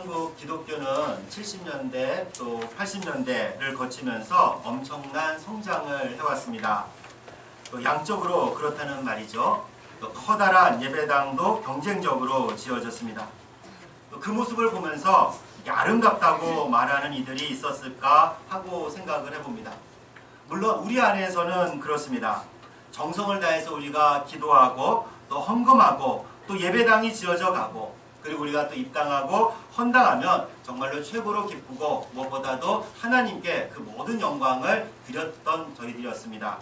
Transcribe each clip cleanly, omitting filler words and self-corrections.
한국 기독교는 70년대 또 80년대를 거치면서 엄청난 성장을 해왔습니다. 또 양적으로 그렇다는 말이죠. 또 커다란 예배당도 경쟁적으로 지어졌습니다. 또 그 모습을 보면서 아름답다고 말하는 이들이 있었을까 하고 생각을 해봅니다. 물론 우리 안에서는 그렇습니다. 정성을 다해서 우리가 기도하고 또 헌금하고 또 예배당이 지어져 가고 그리고 우리가 또 입당하고 헌당하면 정말로 최고로 기쁘고 무엇보다도 하나님께 그 모든 영광을 드렸던 저희들이었습니다.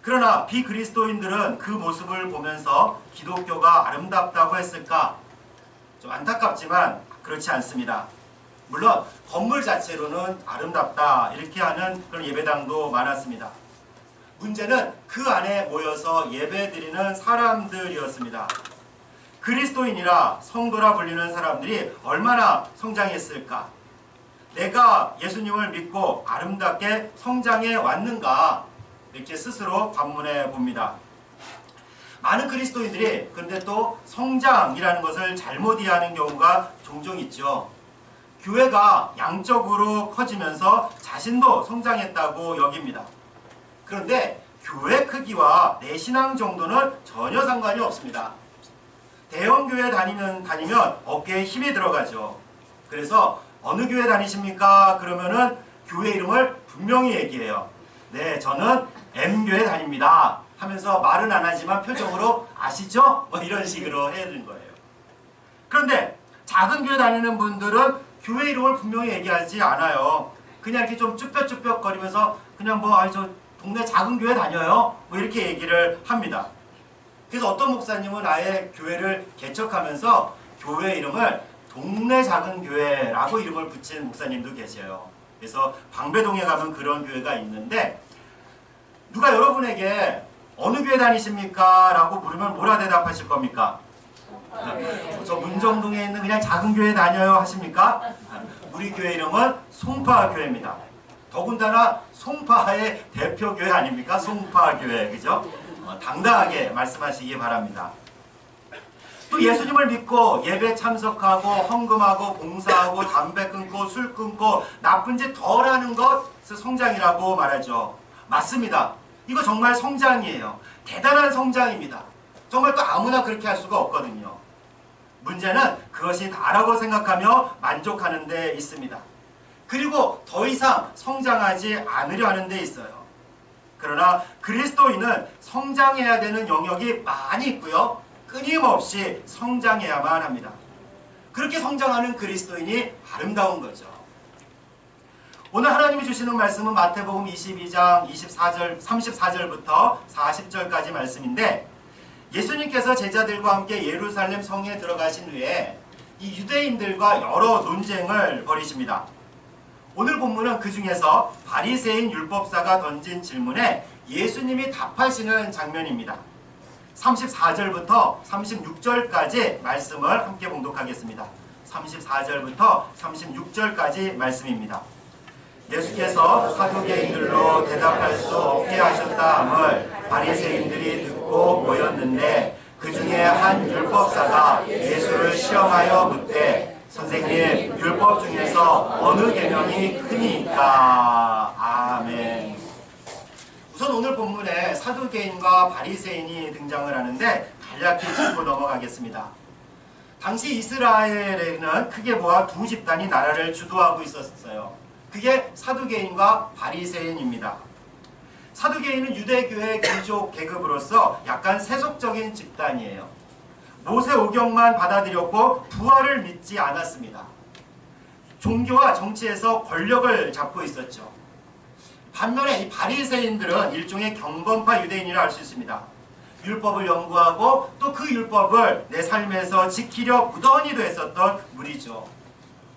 그러나 비그리스도인들은 그 모습을 보면서 기독교가 아름답다고 했을까? 좀 안타깝지만 그렇지 않습니다. 물론 건물 자체로는 아름답다 이렇게 하는 그런 예배당도 많았습니다. 문제는 그 안에 모여서 예배드리는 사람들이었습니다. 그리스도인이라 성도라 불리는 사람들이 얼마나 성장했을까? 내가 예수님을 믿고 아름답게 성장해 왔는가? 이렇게 스스로 반문해 봅니다. 많은 그리스도인들이 근데 또 성장이라는 것을 잘못 이해하는 경우가 종종 있죠. 교회가 양적으로 커지면서 자신도 성장했다고 여깁니다. 그런데 교회 크기와 내 신앙 정도는 전혀 상관이 없습니다. 대형 교회 다니면 어깨에 힘이 들어가죠. 그래서 어느 교회 다니십니까? 그러면은 교회 이름을 분명히 얘기해요. 네, 저는 M교회 다닙니다. 하면서 말은 안 하지만 표정으로 아시죠? 뭐 이런 식으로 해야 되는 거예요. 그런데 작은 교회 다니는 분들은 교회 이름을 분명히 얘기하지 않아요. 그냥 이렇게 좀 쭈뼛쭈뼛거리면서 그냥 저 동네 작은 교회 다녀요. 뭐 이렇게 얘기를 합니다. 그래서 어떤 목사님은 아예 교회를 개척하면서 교회 이름을 동네 작은 교회라고 이름을 붙인 목사님도 계세요. 그래서 방배동에 가면 그런 교회가 있는데 누가 여러분에게 어느 교회 다니십니까? 라고 물으면 뭐라 대답하실 겁니까? 저 문정동에 있는 그냥 작은 교회 다녀요 하십니까? 우리 교회 이름은 송파교회입니다. 더군다나 송파의 대표교회 아닙니까? 송파교회, 그죠? 당당하게 말씀하시기 바랍니다. 또 예수님을 믿고 예배 참석하고 헌금하고 봉사하고 담배 끊고 술 끊고 나쁜 짓 덜 하는 것을 성장이라고 말하죠. 맞습니다. 이거 정말 성장이에요. 대단한 성장입니다. 정말 또 아무나 그렇게 할 수가 없거든요. 문제는 그것이 다라고 생각하며 만족하는 데 있습니다. 그리고 더 이상 성장하지 않으려 하는 데 있어요. 그러나 그리스도인은 성장해야 되는 영역이 많이 있고요. 끊임없이 성장해야만 합니다. 그렇게 성장하는 그리스도인이 아름다운 거죠. 오늘 하나님이 주시는 말씀은 마태복음 22장 34절부터 40절까지 말씀인데 예수님께서 제자들과 함께 예루살렘 성에 들어가신 후에 이 유대인들과 여러 논쟁을 벌이십니다. 오늘 본문은 그 중에서 바리새인 율법사가 던진 질문에 예수님이 답하시는 장면입니다. 34절부터 36절까지 말씀을 함께 봉독하겠습니다. 34절부터 36절까지 말씀입니다. 예수께서 사두개인들로 대답할 수 없게 하셨다 함을 바리새인들이 듣고 모였는데 그 중에 한 율법사가 예수를 시험하여 묻되 선생님, 율법 중에서 어느 계명이 크니까? 아멘. 우선 오늘 본문에 사두개인과 바리새인이 등장을 하는데 간략히 짚고 넘어가겠습니다. 당시 이스라엘에는 크게 보아 두 집단이 나라를 주도하고 있었어요. 그게 사두개인과 바리새인입니다. 사두개인은 유대교의 귀족 계급으로서 약간 세속적인 집단이에요. 모세오경만 받아들였고 부활을 믿지 않았습니다. 종교와 정치에서 권력을 잡고 있었죠. 반면에 이 바리새인들은 일종의 경건파 유대인이라 할 수 있습니다. 율법을 연구하고 또 그 율법을 내 삶에서 지키려 무던히도 했었던 무리죠.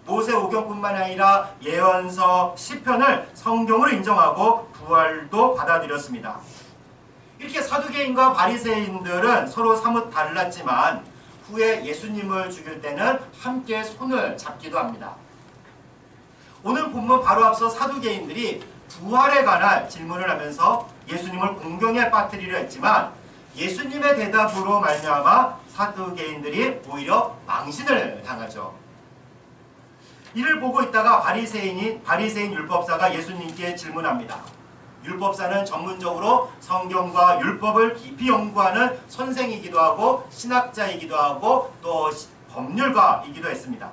모세오경뿐만 아니라 예언서, 시편을 성경으로 인정하고 부활도 받아들였습니다. 이렇게 사두개인과 바리새인들은 서로 사뭇 달랐지만 후에 예수님을 죽일 때는 함께 손을 잡기도 합니다. 오늘 본문 바로 앞서 사두개인들이 부활에 관한 질문을 하면서 예수님을 공경에 빠뜨리려 했지만 예수님의 대답으로 말미암아 사두개인들이 오히려 망신을 당하죠. 이를 보고 있다가 바리새인 율법사가 예수님께 질문합니다. 율법사는 전문적으로 성경과 율법을 깊이 연구하는 선생이기도 하고 신학자이기도 하고 또 법률가이기도 했습니다.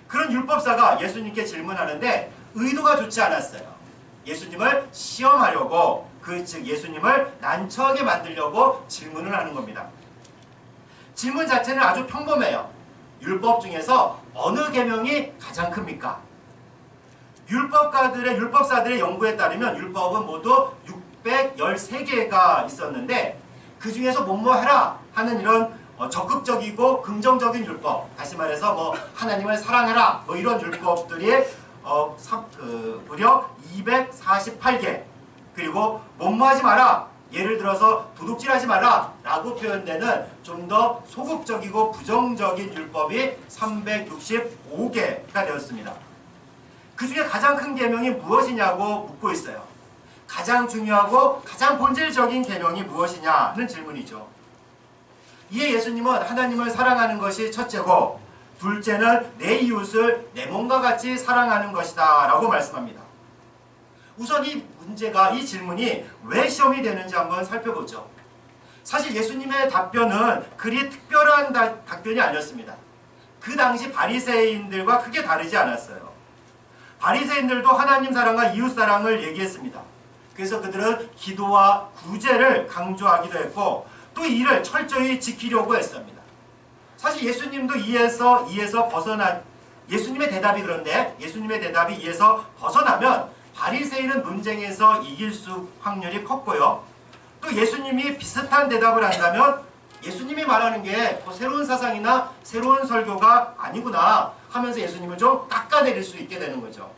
그런 율법사가 예수님께 질문하는데 의도가 좋지 않았어요. 예수님을 시험하려고, 즉 예수님을 난처하게 만들려고 질문을 하는 겁니다. 질문 자체는 아주 평범해요. 율법 중에서 어느 계명이 가장 큽니까? 율법사들의 연구에 따르면 율법은 모두 613개가 있었는데 그 중에서 뭐뭐 해라 하는 이런 적극적이고 긍정적인 율법, 다시 말해서 뭐 하나님을 사랑해라 뭐 이런 율법들이 무려 248개, 그리고 뭐뭐 하지 마라, 예를 들어서 도둑질하지 마라 라고 표현되는 좀 더 소극적이고 부정적인 율법이 365개가 되었습니다. 그 중에 가장 큰 계명이 무엇이냐고 묻고 있어요. 가장 중요하고 가장 본질적인 계명이 무엇이냐는 질문이죠. 이에 예수님은 하나님을 사랑하는 것이 첫째고 둘째는 내 이웃을 내 몸과 같이 사랑하는 것이다 라고 말씀합니다. 우선 이 질문이 왜 시험이 되는지 한번 살펴보죠. 사실 예수님의 답변은 그리 특별한 답변이 아니었습니다. 그 당시 바리새인들과 크게 다르지 않았어요. 바리새인들도 하나님 사랑과 이웃 사랑을 얘기했습니다. 그래서 그들은 기도와 구제를 강조하기도 했고 또 이를 철저히 지키려고 했습니다. 사실 예수님도 이에서 예수님의 대답이 그런데 예수님의 대답이 이에서 벗어나면 바리새인은 논쟁에서 이길 확률이 컸고요. 또 예수님이 비슷한 대답을 한다면 예수님이 말하는 게 뭐 새로운 사상이나 새로운 설교가 아니구나 하면서 예수님을 좀 깎아내릴 수 있게 되는 거죠.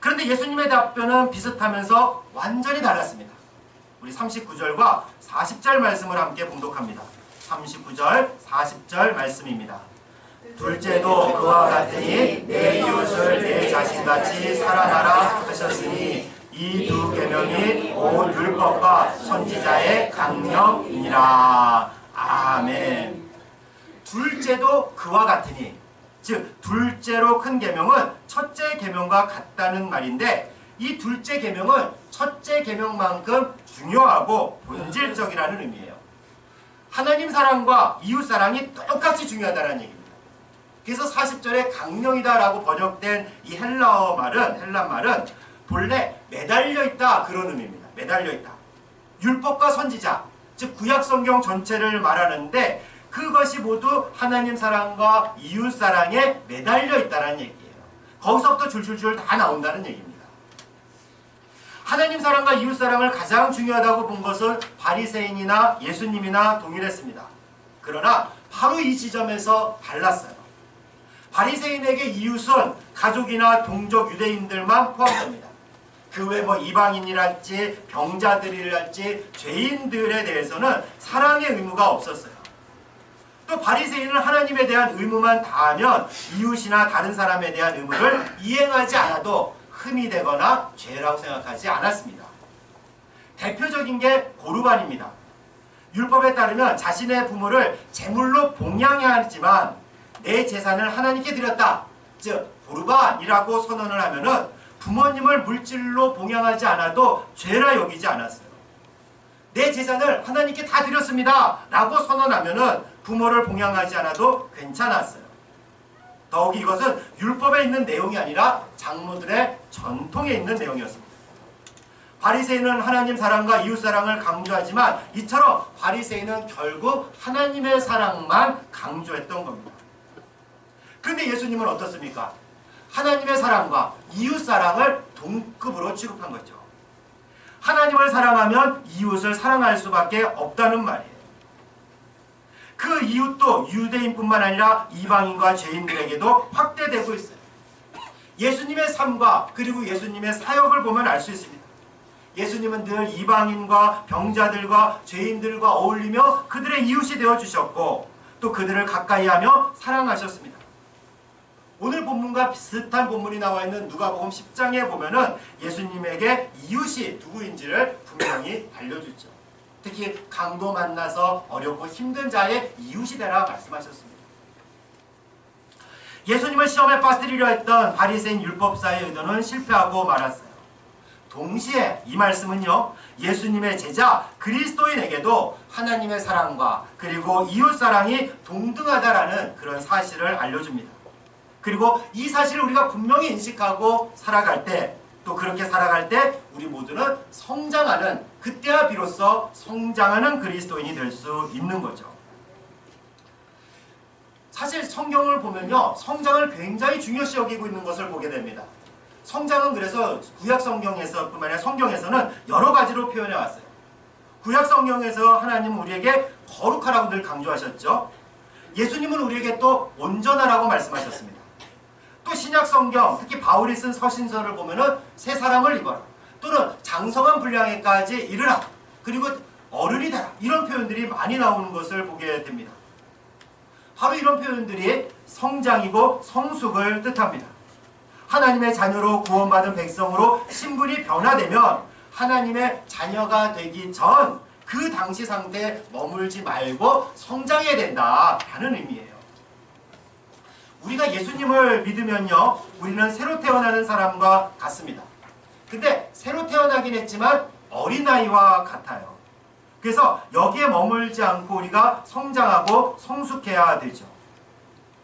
그런데 예수님의 답변은 비슷하면서 완전히 달랐습니다. 우리 39절과 40절 말씀을 함께 봉독합니다. 39절, 40절 말씀입니다. 둘째도 그와 같으니 내 이웃을 내 자신같이 사랑하라 하셨으니 이 두 계명이 온 율법과 선지자의 강령이니라. 아멘. 둘째도 그와 같으니, 즉 둘째로 큰 계명은 첫째 계명과 같다는 말인데 이 둘째 계명은 첫째 계명만큼 중요하고 본질적이라는 의미예요. 하나님 사랑과 이웃 사랑이 똑같이 중요하다는 얘기입니다. 그래서 40절에 강령이다라고 번역된 이 헬라 말은 본래 매달려 있다 그런 의미입니다. 매달려 있다. 율법과 선지자, 즉 구약 성경 전체를 말하는데 그것이 모두 하나님 사랑과 이웃 사랑에 매달려 있다는 얘기예요. 거기서부터 줄줄줄 다 나온다는 얘기입니다. 하나님 사랑과 이웃 사랑을 가장 중요하다고 본 것은 바리새인이나 예수님이나 동일했습니다. 그러나 바로 이 지점에서 달랐어요. 바리새인에게 이웃은 가족이나 동족 유대인들만 포함됩니다. 그 외 이방인이랄지 병자들이랄지 죄인들에 대해서는 사랑의 의무가 없었어요. 또 바리새인은 하나님에 대한 의무만 다하면 이웃이나 다른 사람에 대한 의무를 이행하지 않아도 흠이 되거나 죄라고 생각하지 않았습니다. 대표적인 게 고르반입니다. 율법에 따르면 자신의 부모를 제물로 봉양해야 하지만 내 재산을 하나님께 드렸다, 즉 고르반이라고 선언을 하면은 부모님을 물질로 봉양하지 않아도 죄라 여기지 않았어요. 내 재산을 하나님께 다 드렸습니다 라고 선언하면은 부모를 봉양하지 않아도 괜찮았어요. 더욱이 이것은 율법에 있는 내용이 아니라 장로들의 전통에 있는 내용이었습니다. 바리새인은 하나님 사랑과 이웃 사랑을 강조하지만 이처럼 바리새인은 결국 하나님의 사랑만 강조했던 겁니다. 그런데 예수님은 어떻습니까? 하나님의 사랑과 이웃 사랑을 동급으로 취급한 거죠. 하나님을 사랑하면 이웃을 사랑할 수밖에 없다는 말이에요. 그 이웃도 유대인뿐만 아니라 이방인과 죄인들에게도 확대되고 있어요. 예수님의 삶과 그리고 예수님의 사역을 보면 알 수 있습니다. 예수님은 늘 이방인과 병자들과 죄인들과 어울리며 그들의 이웃이 되어주셨고 또 그들을 가까이하며 사랑하셨습니다. 오늘 본문과 비슷한 본문이 나와 있는 누가복음 10장에 보면은 예수님에게 이웃이 누구인지를 분명히 알려주죠. 특히 강도 만나서 어렵고 힘든 자의 이웃이 되라 말씀하셨습니다. 예수님을 시험에 빠뜨리려 했던 바리새인 율법사의 의도는 실패하고 말았어요. 동시에 이 말씀은요, 예수님의 제자 그리스도인에게도 하나님의 사랑과 그리고 이웃사랑이 동등하다라는 그런 사실을 알려줍니다. 그리고 이 사실을 우리가 분명히 인식하고 살아갈 때, 또 그렇게 살아갈 때 우리 모두는 성장하는, 그때야 비로소 성장하는 그리스도인이 될 수 있는 거죠. 사실 성경을 보면요, 성장을 굉장히 중요시 여기고 있는 것을 보게 됩니다. 성장은 그래서 구약 성경에서뿐만 아니라 성경에서는 여러 가지로 표현해 왔어요. 구약 성경에서 하나님은 우리에게 거룩하라고 늘 강조하셨죠. 예수님은 우리에게 또 온전하라고 말씀하셨습니다. 또 신약 성경, 특히 바울이 쓴 서신서를 보면은 새 사람을 입어라, 또는 장성한 분량에까지 이르라, 그리고 어른이 되라, 이런 표현들이 많이 나오는 것을 보게 됩니다. 바로 이런 표현들이 성장이고 성숙을 뜻합니다. 하나님의 자녀로 구원받은 백성으로 신분이 변화되면 하나님의 자녀가 되기 전 그 당시 상태에 머물지 말고 성장해야 된다라는 의미예요. 우리가 예수님을 믿으면요, 우리는 새로 태어나는 사람과 같습니다. 근데 새로 태어나긴 했지만 어린아이와 같아요. 그래서 여기에 머물지 않고 우리가 성장하고 성숙해야 되죠.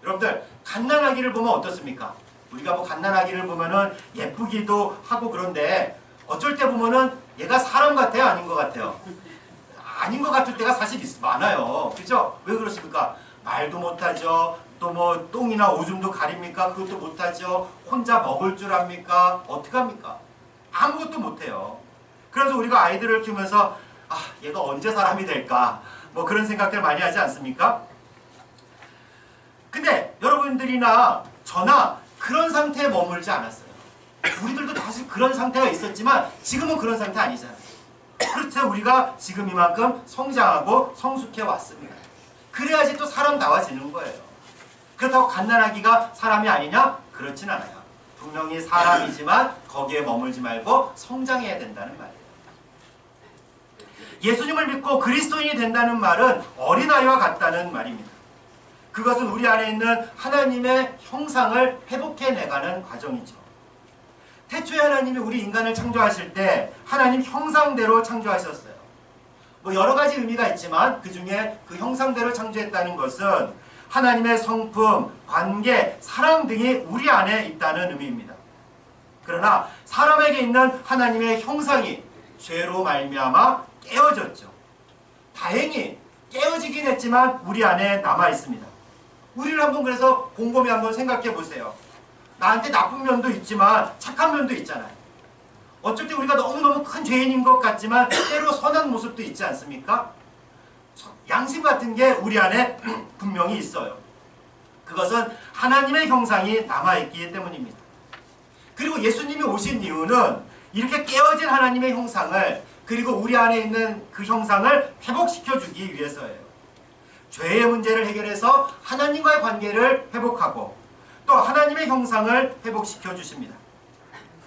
여러분들, 갓난아기를 보면 어떻습니까? 우리가 뭐 갓난아기를 보면은 예쁘기도 하고 그런데 어쩔 때 보면은 얘가 사람 같아요, 아닌 것 같아요? 아닌 것 같을 때가 사실 많아요. 그죠? 왜 그렇습니까? 말도 못하죠. 또 뭐 똥이나 오줌도 가립니까? 그것도 못하죠. 혼자 먹을 줄 압니까? 어떡합니까? 아무것도 못해요. 그래서 우리가 아이들을 키우면서 얘가 언제 사람이 될까? 뭐 그런 생각들 많이 하지 않습니까? 근데 여러분들이나 저나 그런 상태에 머물지 않았어요. 우리들도 사실 그런 상태가 있었지만 지금은 그런 상태 아니잖아요. 그렇죠. 우리가 지금 이만큼 성장하고 성숙해 왔습니다. 그래야지 또 사람다워지는 거예요. 그렇다고 갓난아기가 사람이 아니냐? 그렇진 않아요. 분명히 사람이지만 거기에 머물지 말고 성장해야 된다는 말이에요. 예수님을 믿고 그리스도인이 된다는 말은 어린아이와 같다는 말입니다. 그것은 우리 안에 있는 하나님의 형상을 회복해내가는 과정이죠. 태초에 하나님이 우리 인간을 창조하실 때 하나님 형상대로 창조하셨어요. 뭐 여러 가지 의미가 있지만 그 중에 그 형상대로 창조했다는 것은 하나님의 성품, 관계, 사랑 등이 우리 안에 있다는 의미입니다. 그러나 사람에게 있는 하나님의 형상이 죄로 말미암아 깨어졌죠. 다행히 깨어지긴 했지만 우리 안에 남아 있습니다. 우리를 한번 그래서 곰곰이 한번 생각해 보세요. 나한테 나쁜 면도 있지만 착한 면도 있잖아요. 어쩔 때 우리가 너무너무 큰 죄인인 것 같지만 때로 선한 모습도 있지 않습니까? 양심 같은 게 우리 안에 분명히 있어요. 그것은 하나님의 형상이 남아있기 때문입니다. 그리고 예수님이 오신 이유는 이렇게 깨어진 하나님의 형상을, 그리고 우리 안에 있는 그 형상을 회복시켜주기 위해서예요. 죄의 문제를 해결해서 하나님과의 관계를 회복하고 또 하나님의 형상을 회복시켜 주십니다.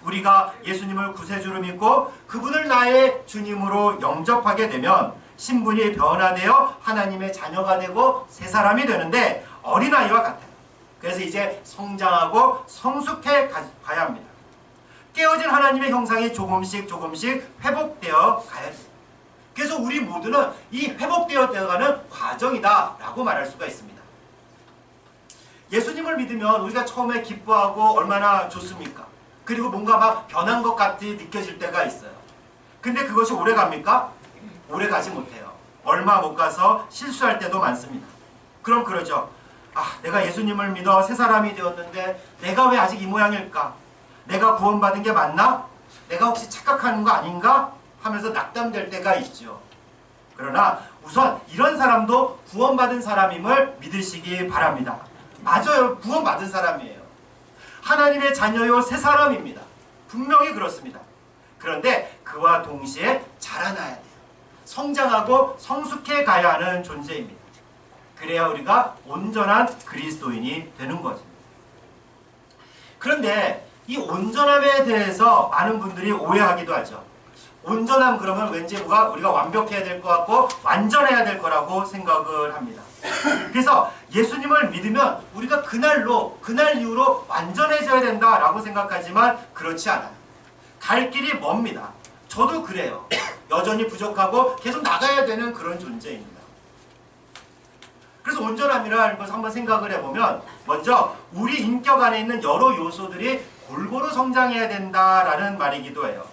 우리가 예수님을 구세주로 믿고 그분을 나의 주님으로 영접하게 되면 신분이 변화되어 하나님의 자녀가 되고 새 사람이 되는데 어린아이와 같아요. 그래서 이제 성장하고 성숙해 가야 합니다. 깨어진 하나님의 형상이 조금씩 회복되어 가야 돼요. 그래서 우리 모두는 이 회복되어 가는 과정이다 라고 말할 수가 있습니다. 예수님을 믿으면 우리가 처음에 기뻐하고 얼마나 좋습니까? 그리고 뭔가 막 변한 것 같이 느껴질 때가 있어요. 근데 그것이 오래 갑니까? 오래 가지 못해요. 얼마 못 가서 실수할 때도 많습니다. 그럼 그러죠. 내가 예수님을 믿어 새 사람이 되었는데 내가 왜 아직 이 모양일까? 내가 구원받은 게 맞나? 내가 혹시 착각하는 거 아닌가? 하면서 낙담될 때가 있죠. 그러나 우선 이런 사람도 구원받은 사람임을 믿으시기 바랍니다. 맞아요. 구원받은 사람이에요. 하나님의 자녀요 새 사람입니다. 분명히 그렇습니다. 그런데 그와 동시에 자라나야 돼요. 성장하고 성숙해 가야 하는 존재입니다. 그래야 우리가 온전한 그리스도인이 되는 거죠. 그런데 이 온전함에 대해서 많은 분들이 오해하기도 하죠. 온전함 그러면 왠지 뭐가 우리가 완벽해야 될 것 같고 완전해야 될 거라고 생각을 합니다. 그래서 예수님을 믿으면 우리가 그날 이후로 완전해져야 된다라고 생각하지만 그렇지 않아요. 갈 길이 멉니다. 저도 그래요. 여전히 부족하고 계속 나가야 되는 그런 존재입니다. 그래서 온전함이라는 것을 한번 생각을 해보면 먼저 우리 인격 안에 있는 여러 요소들이 골고루 성장해야 된다라는 말이기도 해요.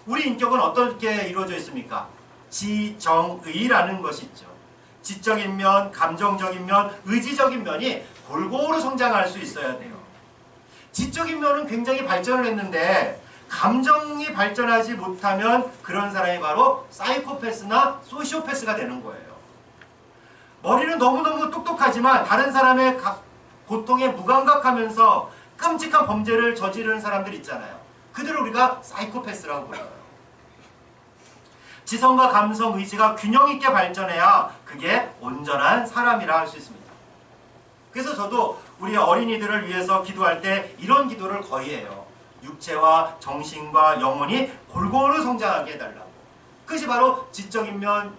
우리 인격은 어떻게 이루어져 있습니까? 지정의라는 것이 있죠. 지적인 면, 감정적인 면, 의지적인 면이 골고루 성장할 수 있어야 돼요. 지적인 면은 굉장히 발전을 했는데 감정이 발전하지 못하면 그런 사람이 바로 사이코패스나 소시오패스가 되는 거예요. 머리는 너무너무 똑똑하지만 다른 사람의 고통에 무감각하면서 끔찍한 범죄를 저지르는 사람들 있잖아요. 그들을 우리가 사이코패스라고 불러요. 지성과 감성, 의지가 균형 있게 발전해야 그게 온전한 사람이라 할 수 있습니다. 그래서 저도 우리 어린이들을 위해서 기도할 때 이런 기도를 거의 해요. 육체와 정신과 영혼이 골고루 성장하게 해달라고. 그것이 바로 지적인 면,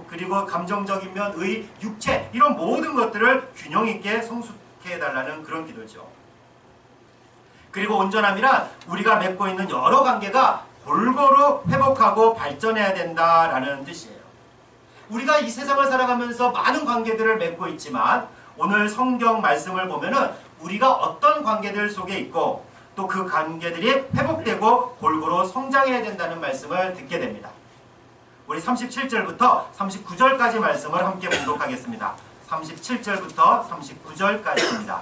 그리고 감정적인 면, 의, 육체 이런 모든 것들을 균형 있게 성숙해 해달라는 그런 기도죠. 그리고 온전함이란 우리가 맺고 있는 여러 관계가 골고루 회복하고 발전해야 된다라는 뜻이에요. 우리가 이 세상을 살아가면서 많은 관계들을 맺고 있지만 오늘 성경 말씀을 보면은 우리가 어떤 관계들 속에 있고 또 그 관계들이 회복되고 골고루 성장해야 된다는 말씀을 듣게 됩니다. 우리 37절부터 39절까지 말씀을 함께 봉독하겠습니다. 37절부터 39절까지입니다.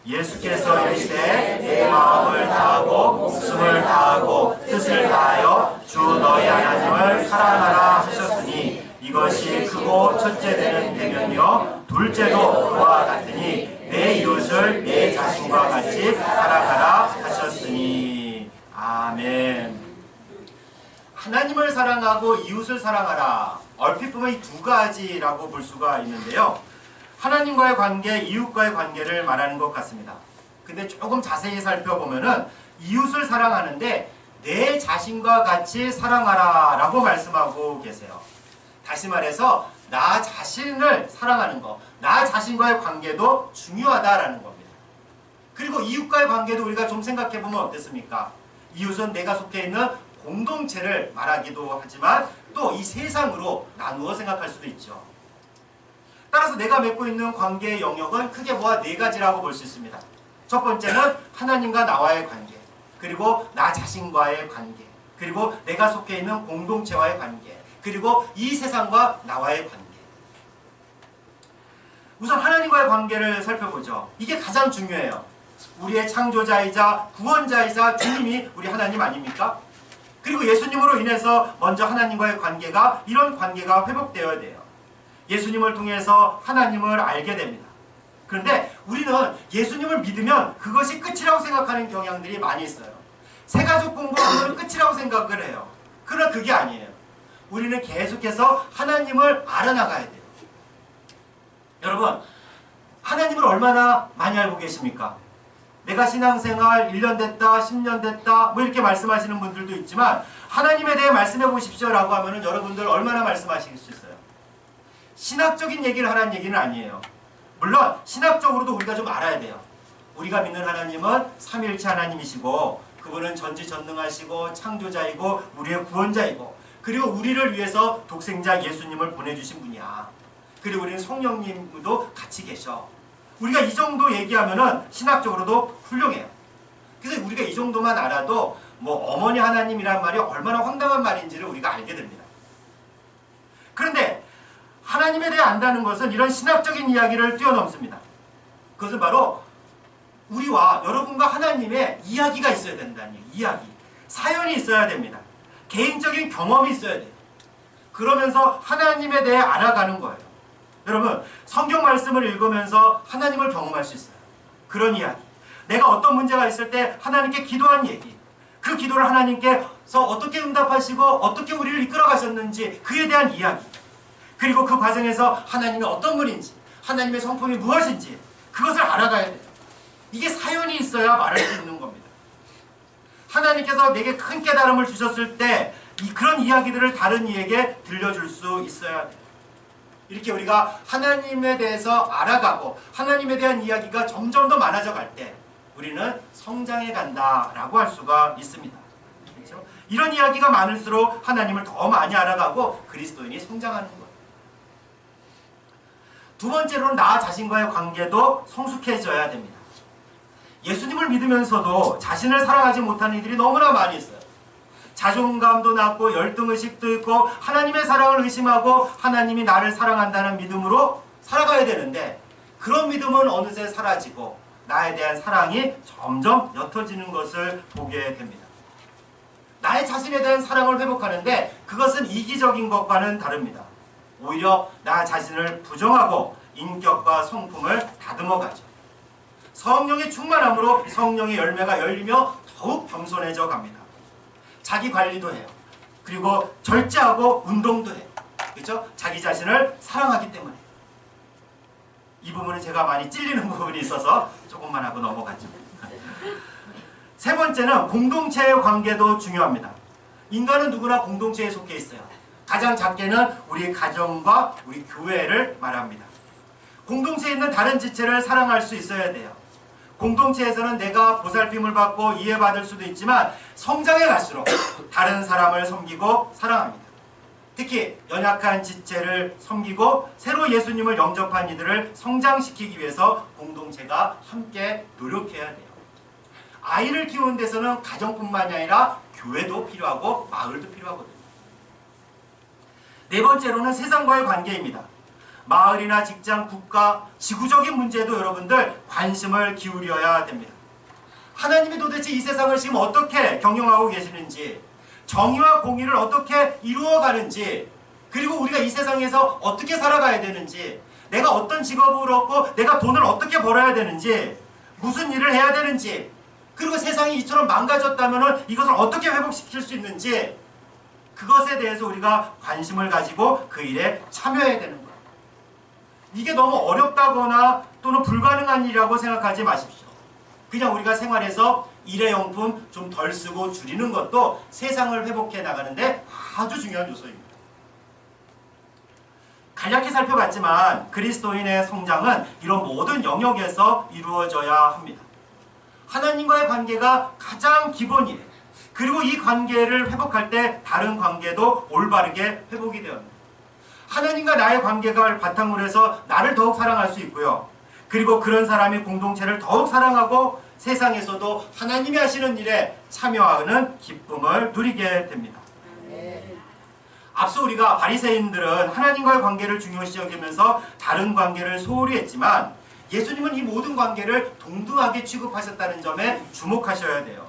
예수께서 이르시되 내 마음을 다하고 목숨을 다하고 뜻을 다하여 주 너희 하나님을 사랑하라 하셨으니 이것이 크고 첫째 되는 계명이요 둘째도 그와 같으니 내 이웃을 내 자신과 같이 사랑하라 하셨으니. 아멘. 하나님을 사랑하고 이웃을 사랑하라. 얼핏 보면 이 두 가지라고 볼 수가 있는데요. 하나님과의 관계, 이웃과의 관계를 말하는 것 같습니다. 근데 조금 자세히 살펴보면은 이웃을 사랑하는데 내 자신과 같이 사랑하라 라고 말씀하고 계세요. 다시 말해서 나 자신을 사랑하는 것, 나 자신과의 관계도 중요하다라는 겁니다. 그리고 이웃과의 관계도 우리가 좀 생각해보면 어떻습니까? 이웃은 내가 속해 있는 공동체를 말하기도 하지만 또 이 세상으로 나누어 생각할 수도 있죠. 따라서 내가 맺고 있는 관계의 영역은 크게 모아 네 가지라고 볼 수 있습니다. 첫 번째는 하나님과 나와의 관계, 그리고 나 자신과의 관계, 그리고 내가 속해 있는 공동체와의 관계, 그리고 이 세상과 나와의 관계. 우선 하나님과의 관계를 살펴보죠. 이게 가장 중요해요. 우리의 창조자이자 구원자이자 주님이 우리 하나님 아닙니까? 그리고 예수님으로 인해서 먼저 하나님과의 관계가, 이런 관계가 회복되어야 돼요. 예수님을 통해서 하나님을 알게 됩니다. 그런데 우리는 예수님을 믿으면 그것이 끝이라고 생각하는 경향들이 많이 있어요. 새가족 공부하면 끝이라고 생각을 해요. 그러나 그게 아니에요. 우리는 계속해서 하나님을 알아나가야 돼요. 여러분, 하나님을 얼마나 많이 알고 계십니까? 내가 신앙생활 1년 됐다, 10년 됐다 뭐 이렇게 말씀하시는 분들도 있지만 하나님에 대해 말씀해 보십시오 라고 하면은 여러분들 얼마나 말씀하실 수 있어요? 신학적인 얘기를 하라는 얘기는 아니에요. 물론 신학적으로도 우리가 좀 알아야 돼요. 우리가 믿는 하나님은 삼위일체 하나님이시고 그분은 전지전능하시고 창조자이고 우리의 구원자이고 그리고 우리를 위해서 독생자 예수님을 보내주신 분이야. 그리고 우리는 성령님도 같이 계셔. 우리가 이 정도 얘기하면은 신학적으로도 훌륭해요. 그래서 우리가 이 정도만 알아도 뭐 어머니 하나님이란 말이 얼마나 황당한 말인지를 우리가 알게 됩니다. 그런데 하나님에 대해 안다는 것은 이런 신학적인 이야기를 뛰어넘습니다. 그것은 바로 우리와 여러분과 하나님의 이야기가 있어야 된다는 얘기. 이야기. 사연이 있어야 됩니다. 개인적인 경험이 있어야 돼요. 그러면서 하나님에 대해 알아가는 거예요. 여러분, 성경 말씀을 읽으면서 하나님을 경험할 수 있어요. 그런 이야기. 내가 어떤 문제가 있을 때 하나님께 기도한 얘기. 그 기도를 하나님께서 어떻게 응답하시고 어떻게 우리를 이끌어 가셨는지 그에 대한 이야기. 그리고 그 과정에서 하나님이 어떤 분인지, 하나님의 성품이 무엇인지 그것을 알아가야 돼요. 이게 사연이 있어야 말할 수 있는 겁니다. 하나님께서 내게 큰 깨달음을 주셨을 때 그런 이야기들을 다른 이에게 들려줄 수 있어야 돼요. 이렇게 우리가 하나님에 대해서 알아가고 하나님에 대한 이야기가 점점 더 많아져 갈 때 우리는 성장해 간다라고 할 수가 있습니다. 그렇죠? 이런 이야기가 많을수록 하나님을 더 많이 알아가고 그리스도인이 성장하는 거예요. 두 번째로는 나 자신과의 관계도 성숙해져야 됩니다. 예수님을 믿으면서도 자신을 사랑하지 못하는 이들이 너무나 많이 있어요. 자존감도 낮고 열등의식도 있고 하나님의 사랑을 의심하고 하나님이 나를 사랑한다는 믿음으로 살아가야 되는데 그런 믿음은 어느새 사라지고 나에 대한 사랑이 점점 옅어지는 것을 보게 됩니다. 나의 자신에 대한 사랑을 회복하는데 그것은 이기적인 것과는 다릅니다. 오히려 나 자신을 부정하고 인격과 성품을 다듬어가죠. 성령의 충만함으로 성령의 열매가 열리며 더욱 겸손해져 갑니다. 자기 관리도 해요. 그리고 절제하고 운동도 해요. 그렇죠? 자기 자신을 사랑하기 때문에. 이 부분은 제가 많이 찔리는 부분이 있어서 조금만 하고 넘어가죠. 세 번째는 공동체의 관계도 중요합니다. 인간은 누구나 공동체에 속해 있어요. 가장 작게는 우리 가정과 우리 교회를 말합니다. 공동체에 있는 다른 지체를 사랑할 수 있어야 돼요. 공동체에서는 내가 보살핌을 받고 이해받을 수도 있지만 성장해 갈수록 다른 사람을 섬기고 사랑합니다. 특히 연약한 지체를 섬기고 새로 예수님을 영접한 이들을 성장시키기 위해서 공동체가 함께 노력해야 돼요. 아이를 키우는 데서는 가정뿐만이 아니라 교회도 필요하고 마을도 필요하거든요. 네 번째로는 세상과의 관계입니다. 마을이나 직장, 국가, 지구적인 문제도 여러분들 관심을 기울여야 됩니다. 하나님이 도대체 이 세상을 지금 어떻게 경영하고 계시는지, 정의와 공의를 어떻게 이루어가는지, 그리고 우리가 이 세상에서 어떻게 살아가야 되는지, 내가 어떤 직업을 얻고 내가 돈을 어떻게 벌어야 되는지, 무슨 일을 해야 되는지, 그리고 세상이 이처럼 망가졌다면 이것을 어떻게 회복시킬 수 있는지, 그것에 대해서 우리가 관심을 가지고 그 일에 참여해야 되는 거예요. 이게 너무 어렵다거나 또는 불가능한 일이라고 생각하지 마십시오. 그냥 우리가 생활에서 일회용품 좀 덜 쓰고 줄이는 것도 세상을 회복해 나가는데 아주 중요한 요소입니다. 간략히 살펴봤지만 그리스도인의 성장은 이런 모든 영역에서 이루어져야 합니다. 하나님과의 관계가 가장 기본이에요. 그리고 이 관계를 회복할 때 다른 관계도 올바르게 회복이 되어야 합니다. 하나님과 나의 관계가 바탕으로 해서 나를 더욱 사랑할 수 있고요. 그리고 그런 사람이 공동체를 더욱 사랑하고 세상에서도 하나님이 하시는 일에 참여하는 기쁨을 누리게 됩니다. 앞서 우리가 바리새인들은 하나님과의 관계를 중요시 여기면서 다른 관계를 소홀히 했지만 예수님은 이 모든 관계를 동등하게 취급하셨다는 점에 주목하셔야 돼요.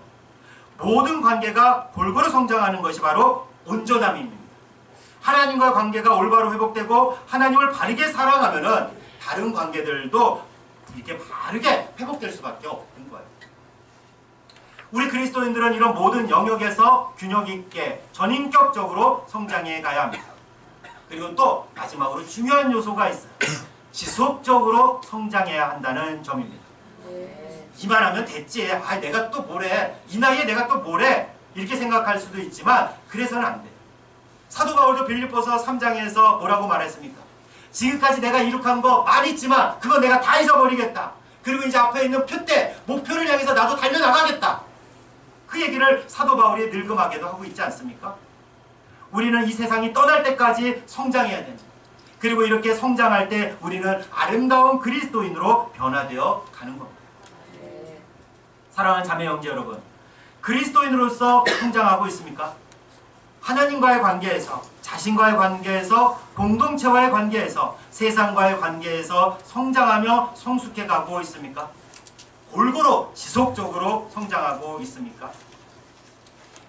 모든 관계가 골고루 성장하는 것이 바로 온전함입니다. 하나님과 관계가 올바로 회복되고 하나님을 바르게 사랑하면은 다른 관계들도 이렇게 바르게 회복될 수밖에 없는 거예요. 우리 그리스도인들은 이런 모든 영역에서 균형 있게 전인격적으로 성장해 가야 합니다. 그리고 또 마지막으로 중요한 요소가 있어요. 지속적으로 성장해야 한다는 점입니다. 이만하면 됐지. 내가 또 뭐래. 이 나이에 내가 또 뭐래. 이렇게 생각할 수도 있지만 그래서는 안 돼요. 사도 바울도 빌립보서 3장에서 뭐라고 말했습니까? 지금까지 내가 이룩한 거 많이 있지만 그거 내가 다 잊어버리겠다. 그리고 이제 앞에 있는 표대, 목표를 향해서 나도 달려나가겠다. 그 얘기를 사도 바울이 늙음하게도 하고 있지 않습니까? 우리는 이 세상이 떠날 때까지 성장해야 됩니다. 그리고 이렇게 성장할 때 우리는 아름다운 그리스도인으로 변화되어 가는 겁니다. 사랑하는 자매 형제 여러분, 그리스도인으로서 성장하고 있습니까? 하나님과의 관계에서, 자신과의 관계에서, 공동체와의 관계에서, 세상과의 관계에서 성장하며 성숙해 가고 있습니까? 골고루 지속적으로 성장하고 있습니까?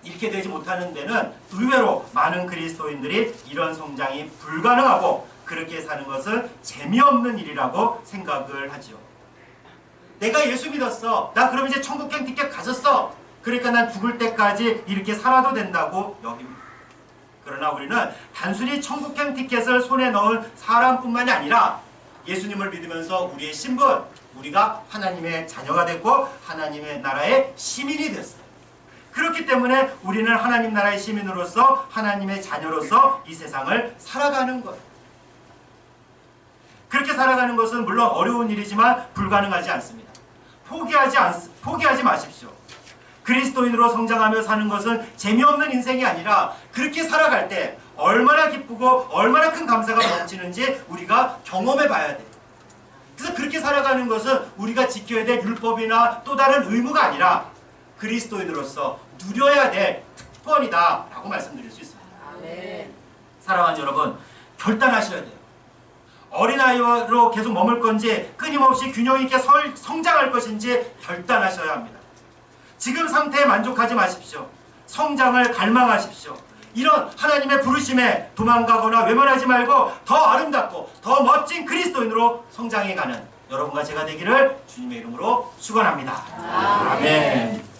이렇게 되지 못하는 데는 의외로 많은 그리스도인들이 이런 성장이 불가능하고 그렇게 사는 것은 재미없는 일이라고 생각을 하죠. 내가 예수 믿었어. 나 그럼 이제 천국행 티켓 가졌어. 그러니까 난 죽을 때까지 이렇게 살아도 된다고 여깁니다. 그러나 우리는 단순히 천국행 티켓을 손에 넣은 사람뿐만이 아니라 예수님을 믿으면서 우리의 신분, 우리가 하나님의 자녀가 됐고 하나님의 나라의 시민이 됐어요. 그렇기 때문에 우리는 하나님 나라의 시민으로서 하나님의 자녀로서 이 세상을 살아가는 거예요. 그렇게 살아가는 것은 물론 어려운 일이지만 불가능하지 않습니다. 포기하지 마십시오. 그리스도인으로 성장하며 사는 것은 재미없는 인생이 아니라 그렇게 살아갈 때 얼마나 기쁘고 얼마나 큰 감사가 넘치는지 우리가 경험해 봐야 돼요. 그래서 그렇게 살아가는 것은 우리가 지켜야 될 율법이나 또 다른 의무가 아니라 그리스도인으로서 누려야 될 특권이다 라고 말씀드릴 수 있습니다. 아멘. 사랑하는 여러분, 결단하셔야 돼요. 어린아이로 계속 머물 건지 끊임없이 균형 있게 성장할 것인지 결단하셔야 합니다. 지금 상태에 만족하지 마십시오. 성장을 갈망하십시오. 이런 하나님의 부르심에 도망가거나 외면하지 말고 더 아름답고 더 멋진 그리스도인으로 성장해가는 여러분과 제가 되기를 주님의 이름으로 축원합니다. 아멘.